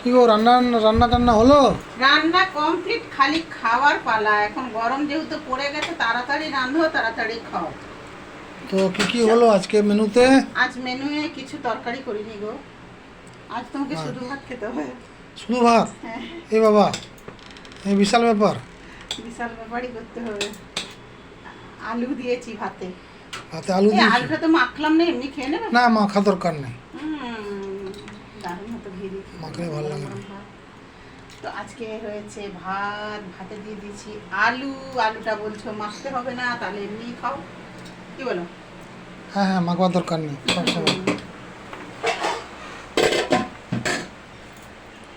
কি গো, রান্না রান্না টান্না হলো? রান্না কমপ্লিট, খালি খাওয়ার পালা। এখন গরম যেহেতু পড়ে গেছে, তাড়াতাড়ি রান্ধো, তাড়াতাড়ি খাও। তো কি কি হলো আজকে মেনুতে? আজ মেনুয়ে কিছু তরকারি করিনি গো। আজ তোমাকে শুধু ভাত খেতে হবে। শুধু ভাত? হ্যাঁ, এ বাবা, এই বিশাল ব্যাপার। বিশাল ব্যাপারই করতে হবে। আলু দিয়েছি ভাতে। ভাতে আলু এই দিয়েছি? আলুটা তো মাখলাম না, এমনি খেয়ে নেবে। না, মাখা দরকার নেই। দারুণ হতো ঘিরে মাখলে ভালো লাগে না। তো আজকে হয়েছে ভাত, ভাতে দিয়ে দিয়েছি আলু। আলুটা বলছো মাখতে হবে না, তাহলে এমনি খাও, কি বলো? হ্যাঁ হ্যাঁ, মাখবার দরকার নেই সবসময়।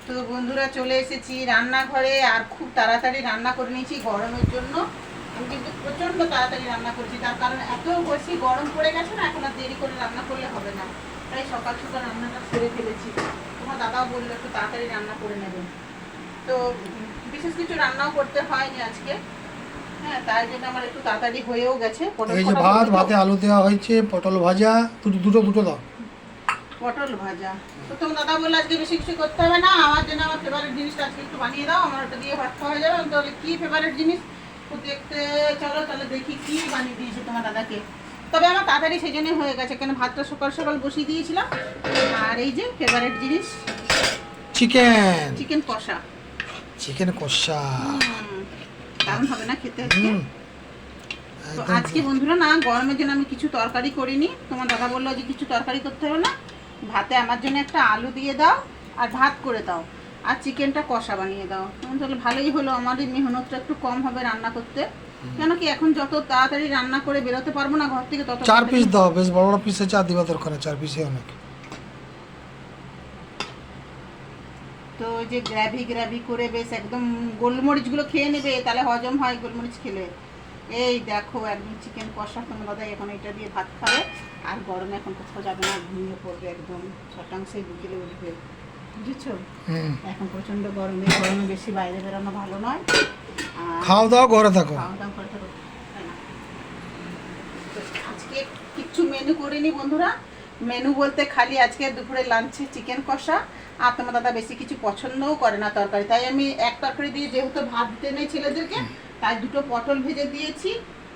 তো বন্ধুরা, চলে এসেছি রান্নাঘরে। আর খুব তাড়াতাড়ি রান্না করে নিয়েছি গরমের জন্য। আমি কিন্তু প্রচণ্ড তাড়াতাড়ি রান্না করছি, তার কারণ এত বেশি গরম পড়ে গেছে না, এখন আর দেরি করে রান্না করলে হবে না। তাই সকাল সকাল রান্নাটা সেরে ফেলেছি। তোমার দাদাও বললো একটু তাড়াতাড়ি রান্না করে নেবেন। তো বিশেষ কিছু রান্নাও করতে হয়নি আজকে। হ্যাঁ, তাই জন্য আমার একটু তাড়াতাড়ি হয়েও গেছে। এই যে ভাত, ভাতে আলু দেওয়া হয়েছে, পটল ভাজা, দুটো দুটো দাও। পটল ভাজা। তো তোমার দাদা বললো আজকে বেশি কিছু করতে হবে না, আমার জন্য আমার ফেভারিট জিনিসটা আজকে একটু বানিয়ে দাও, আমার ওটা দিয়ে ভাত খাওয়া যাবে। আমি তাহলে কি ফেভারিট জিনিস তো দেখতে চলো, তাহলে দেখি কি বানিয়ে দিয়েছে তোমার দাদাকে। তবে আমার তাড়াতাড়ি সেই জন্যই হয়ে গেছে, কেন ভাতটা সকাল সকাল বসিয়ে দিয়েছিলাম। আর এই যে ফেভারিট জিনিস, চিকেন। চিকেন কষা। চিকেন কষা। দারুণ হবে না খেতে আজকে? তো একদম। আজকে বন্ধুরা না, গরমের জন্য আমি কিছু তরকারি করিনি। তোমার দাদা বললো যে কিছু তরকারি করতে হবে না, ভাতে আমার জন্য একটা আলু দিয়ে দাও আর ভাত করে দাও, আর চিকেনটা কষা বানিয়ে দাও। তাহলে ভালোই হলো, আমাদের মেহনতটা একটু কম হবে রান্না করতে। কেন কি এখন যত তাড়াতাড়ি রান্না করে বেরোতে পারবো না ঘর থেকে, তত 4 পিস দাও, বেশ বড় বড় পিসে 4 দিবা দরকার, 4 পিসে অনেক। তো ওই যে গ্রেভি গ্রেভি করে বেশ একদম গোলমরিচগুলো খেয়ে নেবে, তাহলে হজম হয় গোলমরিচ খেলে। এই দেখো একদম চিকেন কষা। তোমার দাদা এখন এটা দিয়ে ভাত খাবে, আর গরমে এখন কোথাও যাবে না, ঘুমিয়ে পড়বে একদম শটাংশে, বিকেলে উঠবে, বুঝেছো? এখন প্রচন্ড গরমে বেশি বাইরে বেরোনো ভালো নয়। আর খাও দাও, ঘরে থাকো। খাওয়া দাওয়া করে থাকো, তাই না? তো আজকে কিচ্ছু মেনু করিনি বন্ধুরা। মেনু বলতে খালি আজকে দুপুরে লাঞ্চে চিকেন কষা। আর তোমার দাদা বেশি কিছু পছন্দও করে না তরকারি, তাই আমি এক তরকারি দিয়ে যেহেতু ভাত দিতে নেই ছেলেদেরকে, তাই দুটো পটল ভেজে দিয়েছি।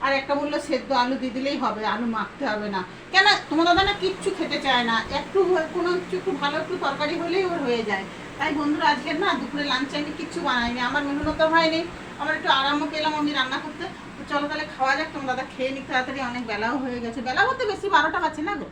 আর একটা বললো সেদ্ধ আলু দিয়ে দিলেই হবে, আলু মাখতে হবে না। কেন তোমার দাদা না কিচ্ছু খেতে চায় না, একটু কোনো কিছু একটু ভালো একটু তরকারি হলেই ওর হয়ে যায়। তাই বন্ধুরা আজকে না দুপুরে লাঞ্চে আমি কিচ্ছু বানাইনি, আমার মেহনত হয়নি, আমার একটু আরামও পেলাম আমি রান্না করতে। তো চলো তাহলে খাওয়া যাক, তোমার দাদা খেয়ে নিক তাড়াতাড়ি, অনেক বেলাও হয়ে গেছে। বেলা বলতে বেশি 12টা বাজছে না গো।